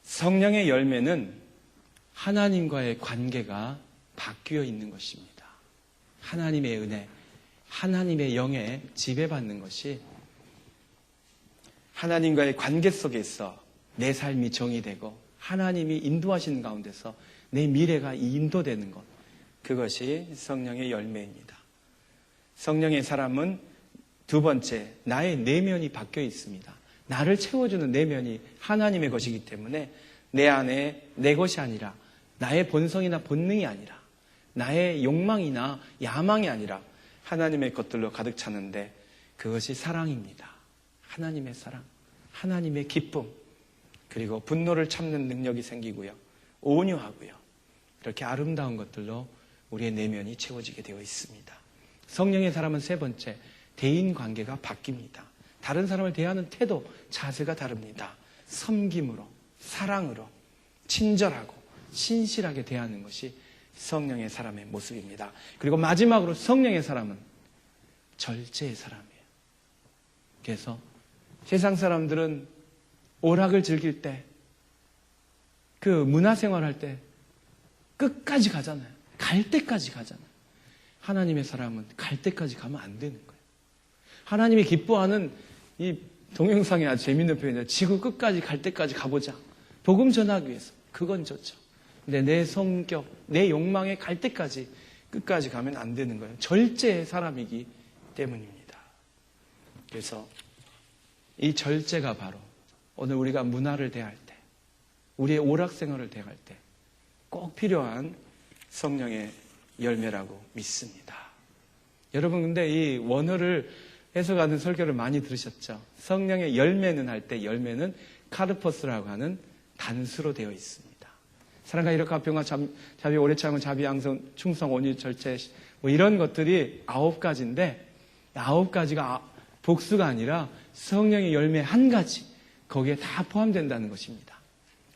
성령의 열매는 하나님과의 관계가 바뀌어 있는 것입니다. 하나님의 은혜, 하나님의 영에 지배받는 것이 하나님과의 관계 속에서 내 삶이 정의되고 하나님이 인도하시는 가운데서 내 미래가 인도되는 것, 그것이 성령의 열매입니다. 성령의 사람은 두 번째, 나의 내면이 바뀌어 있습니다. 나를 채워주는 내면이 하나님의 것이기 때문에 내 안에 내 것이 아니라 나의 본성이나 본능이 아니라 나의 욕망이나 야망이 아니라 하나님의 것들로 가득 차는데 그것이 사랑입니다. 하나님의 사랑, 하나님의 기쁨, 그리고 분노를 참는 능력이 생기고요. 온유하고요. 이렇게 아름다운 것들로 우리의 내면이 채워지게 되어 있습니다. 성령의 사람은 세 번째, 대인관계가 바뀝니다. 다른 사람을 대하는 태도, 자세가 다릅니다. 섬김으로, 사랑으로, 친절하고 신실하게 대하는 것이 성령의 사람의 모습입니다. 그리고 마지막으로 성령의 사람은 절제의 사람이에요. 그래서 세상 사람들은 오락을 즐길 때, 그 문화생활할 때 끝까지 가잖아요. 갈 때까지 가잖아요. 하나님의 사람은 갈 때까지 가면 안 되는 거예요. 하나님이 기뻐하는 이 동영상이 아주 재밌는 표현이에요. 지구 끝까지 갈 때까지 가보자. 복음 전하기 위해서. 그건 좋죠. 근데 내 성격, 내 욕망에 갈 때까지 끝까지 가면 안 되는 거예요. 절제의 사람이기 때문입니다. 그래서 이 절제가 바로 오늘 우리가 문화를 대할 때, 우리의 오락생활을 대할 때 꼭 필요한 성령의 열매라고 믿습니다. 여러분, 근데 이 원어를 해석하는 설교를 많이 들으셨죠? 성령의 열매는 할 때 열매는 카르퍼스라고 하는 단수로 되어 있습니다. 사랑과 이력과 평화, 자비, 오래 참음, 자비, 양성, 충성, 온유, 절제, 뭐 이런 것들이 9가지인데 9가지가 복수가 아니라 성령의 열매 한 가지, 거기에 다 포함된다는 것입니다.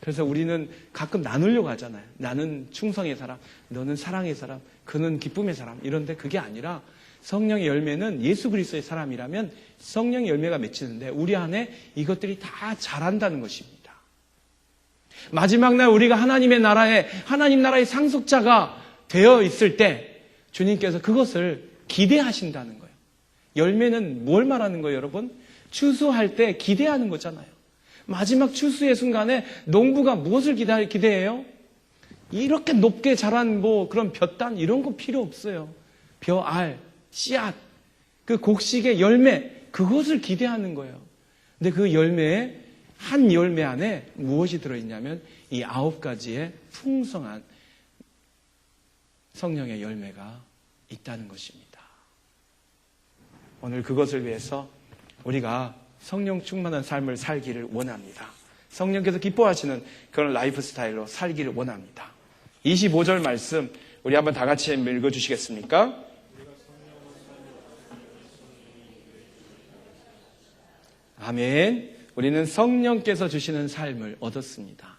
그래서 우리는 가끔 나누려고 하잖아요. 나는 충성의 사람, 너는 사랑의 사람, 그는 기쁨의 사람. 이런데 그게 아니라 성령의 열매는 예수 그리스도의 사람이라면 성령의 열매가 맺히는데 우리 안에 이것들이 다 자란다는 것입니다. 마지막 날 우리가 하나님 나라의 상속자가 되어 있을 때 주님께서 그것을 기대하신다는 거예요. 열매는 뭘 말하는 거예요, 여러분? 추수할 때 기대하는 거잖아요. 마지막 추수의 순간에 농부가 무엇을 기대해요? 이렇게 높게 자란 그런 볕단 이런 거 필요 없어요. 벼알, 씨앗, 그 곡식의 열매, 그것을 기대하는 거예요. 근데 그 열매에, 한 열매 안에 무엇이 들어있냐면 이 9가지의 풍성한 성령의 열매가 있다는 것입니다. 오늘 그것을 위해서 우리가 성령 충만한 삶을 살기를 원합니다. 성령께서 기뻐하시는 그런 라이프 스타일로 살기를 원합니다. 25절 말씀 우리 한번 다 같이 읽어주시겠습니까? 아멘. 우리는 성령께서 주시는 삶을 얻었습니다.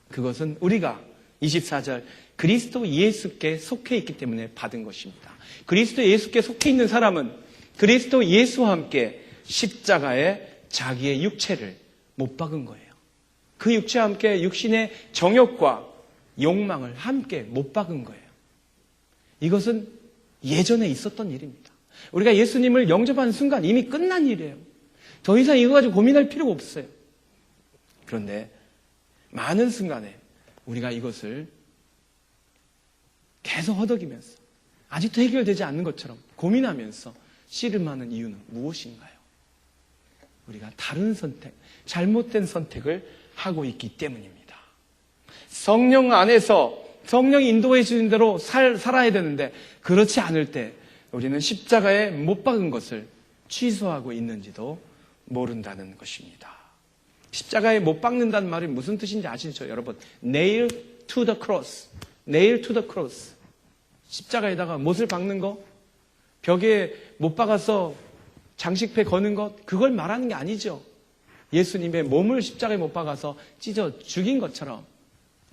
그것은 우리가 24절 그리스도 예수께 속해 있기 때문에 받은 것입니다. 그리스도 예수께 속해 있는 사람은 그리스도 예수와 함께 십자가에 자기의 육체를 못 박은 거예요. 그 육체와 함께 육신의 정욕과 욕망을 함께 못 박은 거예요. 이것은 예전에 있었던 일입니다. 우리가 예수님을 영접하는 순간 이미 끝난 일이에요. 더 이상 이거 가지고 고민할 필요가 없어요. 그런데 많은 순간에 우리가 이것을 계속 허덕이면서 아직도 해결되지 않는 것처럼 고민하면서 씨름하는 이유는 무엇인가요? 우리가 다른 선택, 잘못된 선택을 하고 있기 때문입니다. 성령 안에서 성령이 인도해 주신 대로 살아야 되는데 그렇지 않을 때 우리는 십자가에 못 박은 것을 취소하고 있는지도 모른다는 것입니다. 십자가에 못 박는다는 말이 무슨 뜻인지 아시죠, 여러분? Nail to the cross. Nail to the cross. 십자가에다가 못을 박는 거, 벽에 못 박아서 장식패 거는 것, 그걸 말하는 게 아니죠. 예수님의 몸을 십자가에 못 박아서 찢어 죽인 것처럼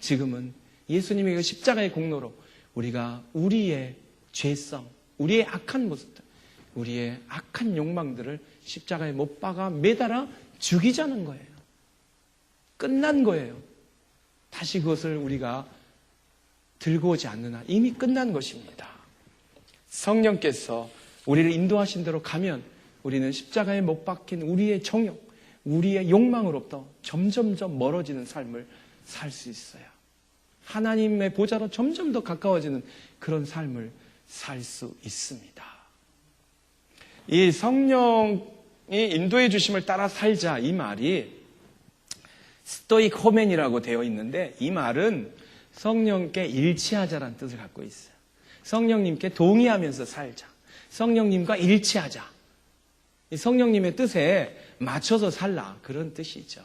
지금은 예수님의 그 십자가의 공로로 우리가 우리의 죄성, 우리의 악한 모습들, 우리의 악한 욕망들을 십자가에 못 박아 매달아 죽이자는 거예요. 끝난 거예요. 다시 그것을 우리가 들고 오지 않는 한 이미 끝난 것입니다. 성령께서 우리를 인도하신 대로 가면 우리는 십자가에 못 박힌 우리의 정욕, 우리의 욕망으로부터 점점점 멀어지는 삶을 살 수 있어요. 하나님의 보좌로 점점 더 가까워지는 그런 삶을 살 수 있습니다. 이 성령이 인도해 주심을 따라 살자, 이 말이 스토익 호멘이라고 되어 있는데 이 말은 성령께 일치하자라는 뜻을 갖고 있어요. 성령님께 동의하면서 살자. 성령님과 일치하자. 이 성령님의 뜻에 맞춰서 살라. 그런 뜻이죠.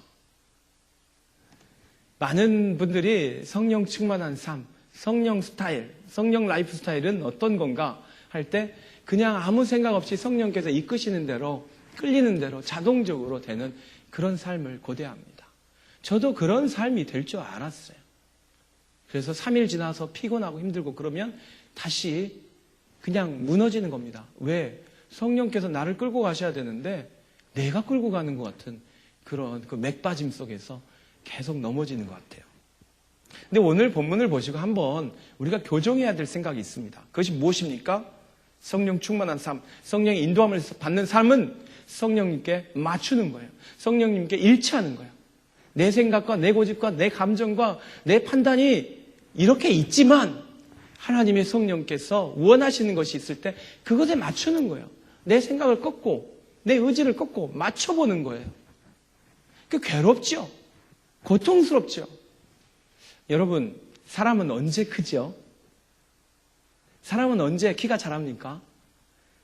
많은 분들이 성령 충만한 삶, 성령 스타일, 성령 라이프 스타일은 어떤 건가 할 때 그냥 아무 생각 없이 성령께서 이끄시는 대로, 끌리는 대로 자동적으로 되는 그런 삶을 고대합니다. 저도 그런 삶이 될 줄 알았어요. 그래서 3일 지나서 피곤하고 힘들고 그러면 다시 그냥 무너지는 겁니다. 왜? 성령께서 나를 끌고 가셔야 되는데 내가 끌고 가는 것 같은 그런 그 맥빠짐 속에서 계속 넘어지는 것 같아요. 근데 오늘 본문을 보시고 한번 우리가 교정해야 될 생각이 있습니다. 그것이 무엇입니까? 성령 충만한 삶, 성령의 인도함을 받는 삶은 성령님께 맞추는 거예요. 성령님께 일치하는 거예요. 내 생각과 내 고집과 내 감정과 내 판단이 이렇게 있지만 하나님의 성령께서 원하시는 것이 있을 때 그것에 맞추는 거예요. 내 생각을 꺾고 내 의지를 꺾고 맞춰보는 거예요. 그 괴롭죠. 고통스럽죠. 여러분, 사람은 언제 크죠? 사람은 언제 키가 자랍니까?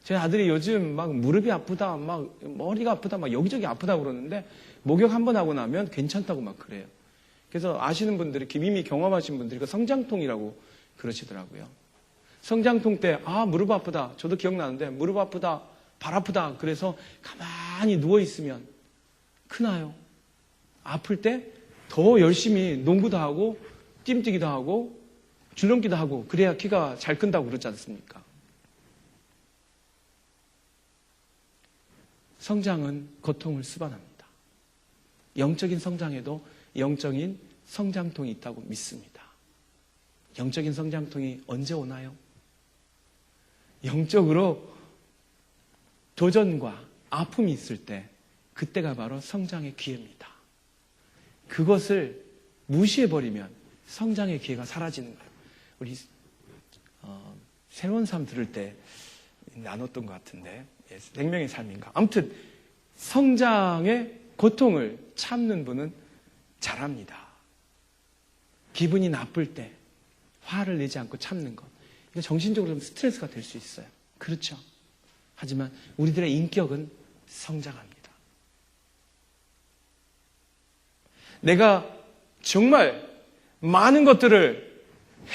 저희 아들이 요즘 막 무릎이 아프다, 막 머리가 아프다, 막 여기저기 아프다 그러는데 목욕 한번 하고 나면 괜찮다고 막 그래요. 그래서 아시는 분들이, 이미 경험하신 분들이 그 성장통이라고 그러시더라고요. 성장통 때, 무릎 아프다. 저도 기억나는데, 무릎 아프다, 발 아프다. 그래서 가만히 누워있으면 크나요? 아플 때 더 열심히 농구도 하고, 뜀뛰기도 하고, 줄넘기도 하고, 그래야 키가 잘 큰다고 그러지 않습니까? 성장은 고통을 수반합니다. 영적인 성장에도 영적인 성장통이 있다고 믿습니다. 영적인 성장통이 언제 오나요? 영적으로 도전과 아픔이 있을 때 그때가 바로 성장의 기회입니다. 그것을 무시해버리면 성장의 기회가 사라지는 거예요. 우리 새로운 삶 들을 때 나눴던 것 같은데 생명의 삶인가? 아무튼 성장의 고통을 참는 분은 잘합니다. 기분이 나쁠 때 화를 내지 않고 참는 것. 이거 정신적으로 좀 스트레스가 될 수 있어요. 그렇죠. 하지만 우리들의 인격은 성장합니다. 내가 정말 많은 것들을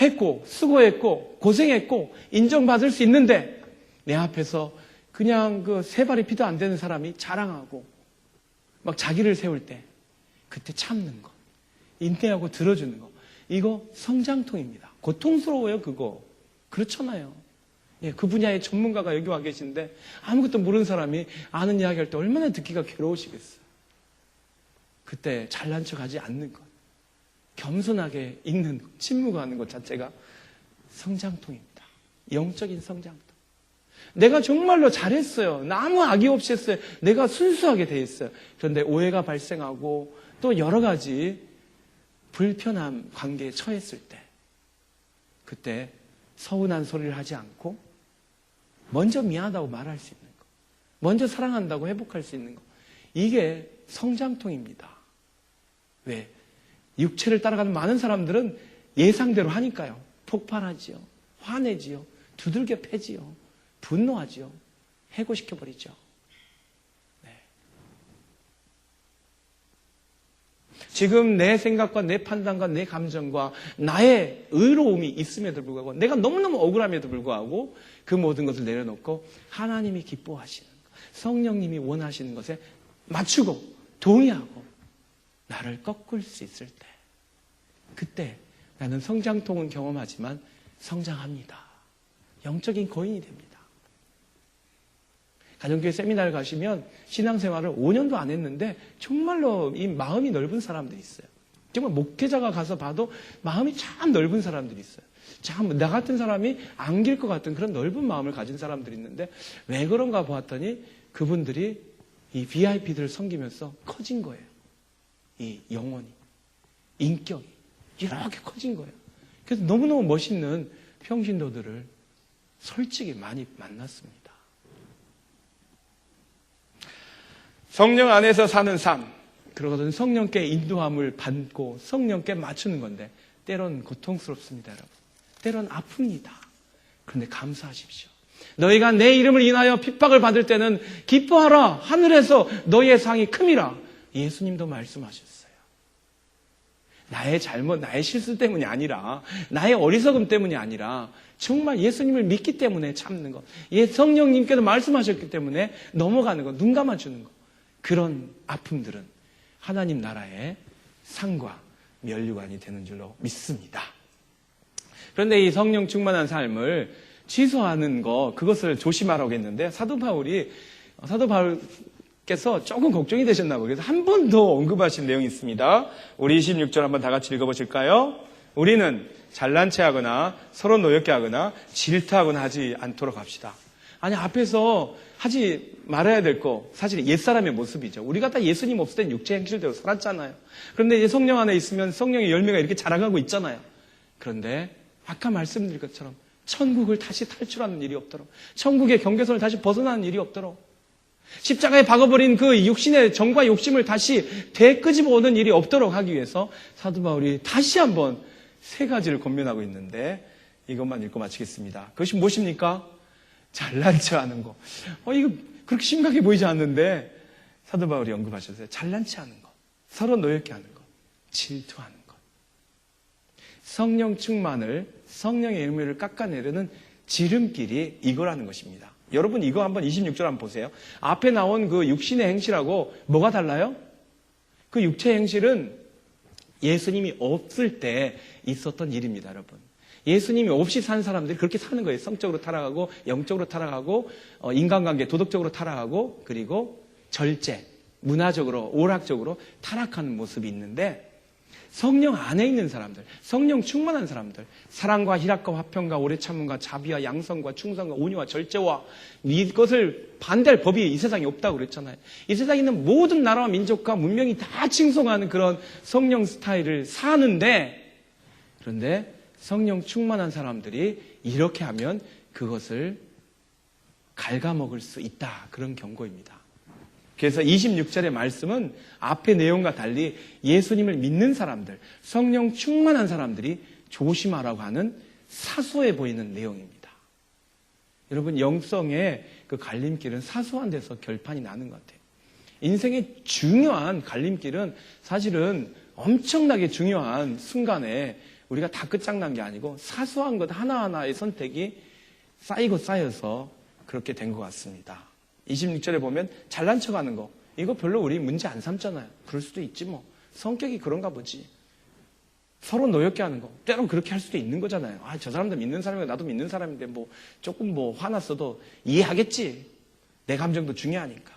했고 수고했고 고생했고 인정받을 수 있는데 내 앞에서 그냥 그 세 발의 피도 안 되는 사람이 자랑하고 막 자기를 세울 때 그때 참는 것, 인내하고 들어주는 것, 이거 성장통입니다. 고통스러워요, 그거. 그렇잖아요. 예, 그 분야의 전문가가 여기 와 계신데 아무것도 모르는 사람이 아는 이야기 할 때 얼마나 듣기가 괴로우시겠어요. 그때 잘난 척하지 않는 것, 겸손하게 있는 것, 침묵하는 것 자체가 성장통입니다. 영적인 성장통. 내가 정말로 잘했어요. 아무 악의 없이 했어요. 내가 순수하게 돼 있어요. 그런데 오해가 발생하고 또 여러 가지 불편한 관계에 처했을 때 그때 서운한 소리를 하지 않고 먼저 미안하다고 말할 수 있는 것, 먼저 사랑한다고 회복할 수 있는 것, 이게 성장통입니다. 왜? 육체를 따라가는 많은 사람들은 예상대로 하니까요. 폭발하지요. 화내지요. 두들겨 패지요. 분노하지요. 해고시켜버리죠. 네. 지금 내 생각과 내 판단과 내 감정과 나의 의로움이 있음에도 불구하고 내가 너무너무 억울함에도 불구하고 그 모든 것을 내려놓고 하나님이 기뻐하시는 것, 성령님이 원하시는 것에 맞추고 동의하고 나를 꺾을 수 있을 때 그때 나는 성장통은 경험하지만 성장합니다. 영적인 거인이 됩니다. 가정교회 세미나를 가시면 신앙생활을 5년도 안 했는데 정말로 이 마음이 넓은 사람들이 있어요. 정말 목회자가 가서 봐도 마음이 참 넓은 사람들이 있어요. 참 나 같은 사람이 안길 것 같은 그런 넓은 마음을 가진 사람들이 있는데 왜 그런가 보았더니 그분들이 이 VIP들을 섬기면서 커진 거예요. 이 영혼이, 인격이 이렇게 커진 거예요. 그래서 너무너무 멋있는 평신도들을 솔직히 많이 만났습니다. 성령 안에서 사는 삶, 그러거든 성령께 인도함을 받고 성령께 맞추는 건데 때론 고통스럽습니다, 여러분. 때론 아픕니다. 그런데 감사하십시오. 너희가 내 이름을 인하여 핍박을 받을 때는 기뻐하라. 하늘에서 너희의 상이 큼이라. 예수님도 말씀하셨어요. 나의 잘못, 나의 실수 때문이 아니라, 나의 어리석음 때문이 아니라, 정말 예수님을 믿기 때문에 참는 것, 성령님께서 말씀하셨기 때문에 넘어가는 것, 눈 감아주는 것, 그런 아픔들은 하나님 나라의 상과 면류관이 되는 줄로 믿습니다. 그런데 이 성령 충만한 삶을 취소하는 거, 그것을 조심하라고 했는데, 사도 바울께서 조금 걱정이 되셨나 보요. 그래서 한 번 더 언급하신 내용이 있습니다. 우리 26절 한번 다 같이 읽어보실까요? 우리는 잘난 체하거나 서로 노엽게 하거나 질투하거나 하지 않도록 합시다. 아니, 앞에서 하지 말아야 될 거 사실 옛사람의 모습이죠. 우리가 다 예수님 없을 땐 육체 행실대로 살았잖아요. 그런데 이제 성령 안에 있으면 성령의 열매가 이렇게 자라가고 있잖아요. 그런데 아까 말씀드린 것처럼 천국을 다시 탈출하는 일이 없도록, 천국의 경계선을 다시 벗어나는 일이 없도록, 십자가에 박아버린 그 육신의 정과 욕심을 다시 되끄집어 오는 일이 없도록 하기 위해서 사도 바울이 다시 한번 세 가지를 권면하고 있는데, 이것만 읽고 마치겠습니다. 그것이 무엇입니까? 잘난 체하는 거. 이거 그렇게 심각해 보이지 않는데 사도 바울이 언급하셨어요. 잘난 체하는 것, 서로 노엽게 하는 것, 질투하는 것. 성령 충만을, 성령의 열매를 깎아내려는 지름길이 이거라는 것입니다. 여러분, 이거 한번 26절 한번 보세요. 앞에 나온 그 육신의 행실하고 뭐가 달라요? 그 육체의 행실은 예수님이 없을 때 있었던 일입니다, 여러분. 예수님이 없이 산 사람들이 그렇게 사는 거예요. 성적으로 타락하고, 영적으로 타락하고, 인간관계, 도덕적으로 타락하고, 그리고 절제, 문화적으로, 오락적으로 타락하는 모습이 있는데, 성령 안에 있는 사람들, 성령 충만한 사람들, 사랑과 희락과 화평과 오래 참음과 자비와 양성과 충성과 온유와 절제와 이것을 반대할 법이 이 세상에 없다고 그랬잖아요. 이 세상에 있는 모든 나라와 민족과 문명이 다 칭송하는 그런 성령 스타일을 사는데, 그런데 성령 충만한 사람들이 이렇게 하면 그것을 갉아먹을 수 있다. 그런 경고입니다. 그래서 26절의 말씀은 앞의 내용과 달리 예수님을 믿는 사람들, 성령 충만한 사람들이 조심하라고 하는 사소해 보이는 내용입니다. 여러분, 영성의 그 갈림길은 사소한 데서 결판이 나는 것 같아요. 인생의 중요한 갈림길은 사실은 엄청나게 중요한 순간에 우리가 다 끝장난 게 아니고 사소한 것 하나하나의 선택이 쌓이고 쌓여서 그렇게 된 것 같습니다. 26절에 보면 잘난 척하는 거, 이거 별로 우리 문제 안 삼잖아요. 그럴 수도 있지 뭐. 성격이 그런가 보지. 서로 노엽게 하는 거, 때론 그렇게 할 수도 있는 거잖아요. 저 사람도 믿는 사람이고 나도 믿는 사람인데 조금 화났어도 이해하겠지. 내 감정도 중요하니까.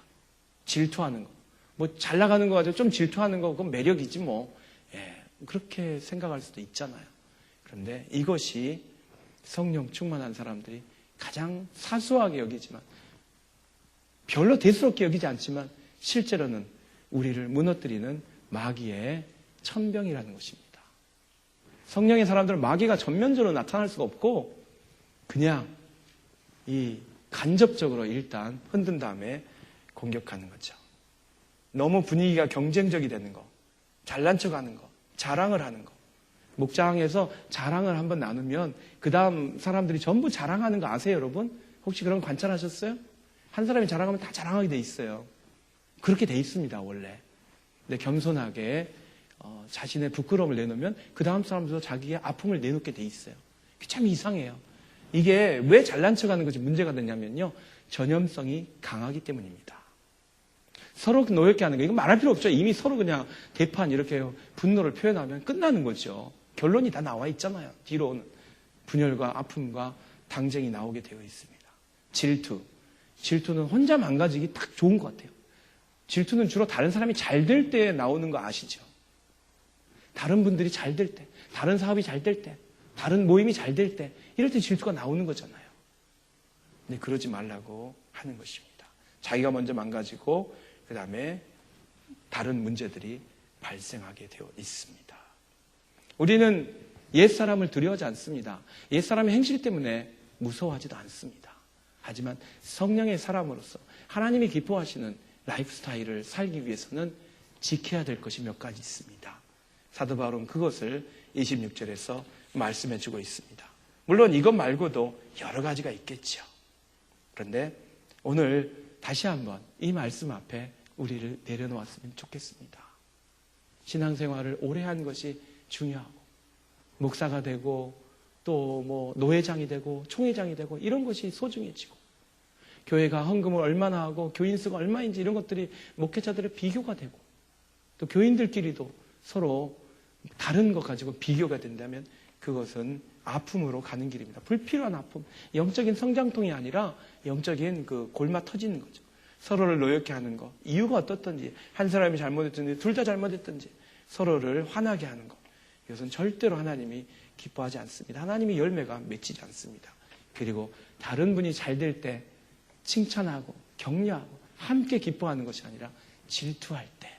질투하는 거, 잘 나가는 거 가지고 좀 질투하는 거, 그건 매력이지 뭐. 그렇게 생각할 수도 있잖아요. 그런데 이것이 성령 충만한 사람들이 가장 사소하게 여기지만, 별로 대수롭게 여기지 않지만 실제로는 우리를 무너뜨리는 마귀의 천병이라는 것입니다. 성령의 사람들은 마귀가 전면적으로 나타날 수가 없고 그냥 이 간접적으로 일단 흔든 다음에 공격하는 거죠. 너무 분위기가 경쟁적이 되는 거, 잘난 척하는 거, 자랑을 하는 거. 목장에서 자랑을 한번 나누면 그 다음 사람들이 전부 자랑하는 거 아세요, 여러분? 혹시 그런 거 관찰하셨어요? 한 사람이 자랑하면 다 자랑하게 돼 있어요. 그렇게 돼 있습니다, 원래. 근데 겸손하게 자신의 부끄러움을 내놓으면 그 다음 사람도 자기의 아픔을 내놓게 돼 있어요. 그게 참 이상해요. 이게 왜 잘난 척하는 것이 문제가 되냐면요, 전염성이 강하기 때문입니다. 서로 노엽게 하는 거, 이거 말할 필요 없죠. 이미 서로 그냥 대판 이렇게 분노를 표현하면 끝나는 거죠. 결론이 다 나와 있잖아요. 뒤로는 분열과 아픔과 당쟁이 나오게 되어 있습니다. 질투는 혼자 망가지기 딱 좋은 것 같아요. 질투는 주로 다른 사람이 잘 될 때 나오는 거 아시죠? 다른 분들이 잘 될 때, 다른 사업이 잘 될 때, 다른 모임이 잘 될 때, 이럴 때 질투가 나오는 거잖아요. 근데 그러지 말라고 하는 것입니다. 자기가 먼저 망가지고 그 다음에 다른 문제들이 발생하게 되어 있습니다. 우리는 옛사람을 두려워하지 않습니다. 옛사람의 행실 때문에 무서워하지도 않습니다. 하지만 성령의 사람으로서 하나님이 기뻐하시는 라이프 스타일을 살기 위해서는 지켜야 될 것이 몇 가지 있습니다. 사도 바울은 그것을 26절에서 말씀해 주고 있습니다. 물론 이것 말고도 여러 가지가 있겠죠. 그런데 오늘 다시 한번 이 말씀 앞에 우리를 내려놓았으면 좋겠습니다. 신앙생활을 오래 한 것이 중요하고, 목사가 되고 또 뭐 노회장이 되고 총회장이 되고 이런 것이 소중해지고, 교회가 헌금을 얼마나 하고 교인 수가 얼마인지 이런 것들이 목회자들의 비교가 되고, 또 교인들끼리도 서로 다른 것 가지고 비교가 된다면 그것은 아픔으로 가는 길입니다. 불필요한 아픔, 영적인 성장통이 아니라 영적인 그 골마 터지는 거죠. 서로를 노엽게 하는 것, 이유가 어떻든지, 한 사람이 잘못했든지 둘 다 잘못했든지 서로를 화나게 하는 것, 이것은 절대로 하나님이 기뻐하지 않습니다. 하나님의 열매가 맺히지 않습니다. 그리고 다른 분이 잘 될 때 칭찬하고 격려하고 함께 기뻐하는 것이 아니라 질투할 때,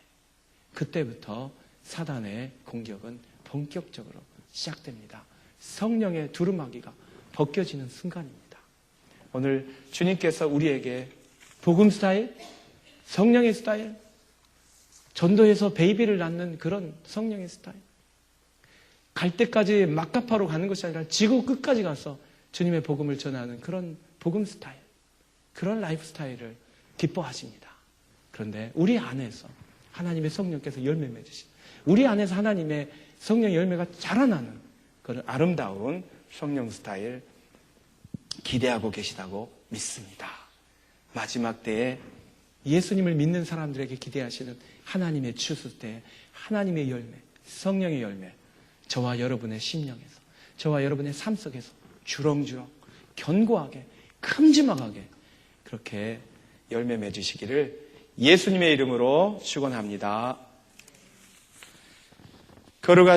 그때부터 사단의 공격은 본격적으로 시작됩니다. 성령의 두루마기가 벗겨지는 순간입니다. 오늘 주님께서 우리에게 복음 스타일, 성령의 스타일, 전도에서 베이비를 낳는 그런 성령의 스타일, 갈 때까지 막가파로 가는 것이 아니라 지구 끝까지 가서 주님의 복음을 전하는 그런 복음 스타일, 그런 라이프 스타일을 기뻐하십니다. 그런데 우리 안에서 하나님의 성령께서 열매 맺으신, 우리 안에서 하나님의 성령 열매가 자라나는 그런 아름다운 성령 스타일 기대하고 계시다고 믿습니다. 마지막 때에 예수님을 믿는 사람들에게 기대하시는 하나님의 추수 때 하나님의 열매, 성령의 열매, 저와 여러분의 심령에서, 저와 여러분의 삶 속에서 주렁주렁 견고하게 큼지막하게 그렇게 열매 맺으시기를 예수님의 이름으로 축원합니다. 걸어가